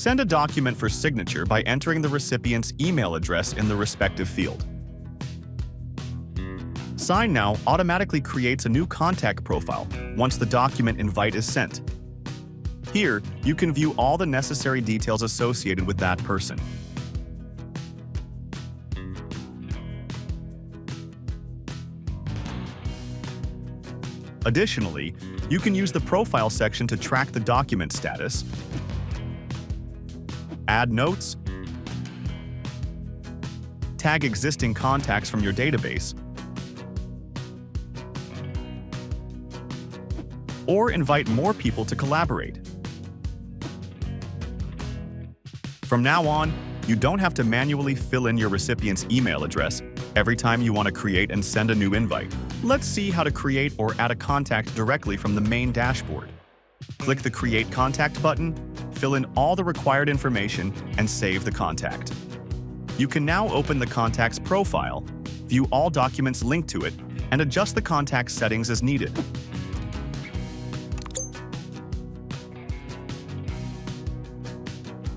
Send a document for signature by entering the recipient's email address in the respective field. SignNow automatically creates a new contact profile once the document invite is sent. Here, you can view all the necessary details associated with that person. Additionally, you can use the profile section to track the document status, add notes, tag existing contacts from your database, or invite more people to collaborate. From now on, you don't have to manually fill in your recipient's email address every time you want to create and send a new invite. Let's see how to create or add a contact directly from the main dashboard. Click the Create Contact button, fill in all the required information, and save the contact. You can now open the contact's profile, view all documents linked to it, and adjust the contact settings as needed.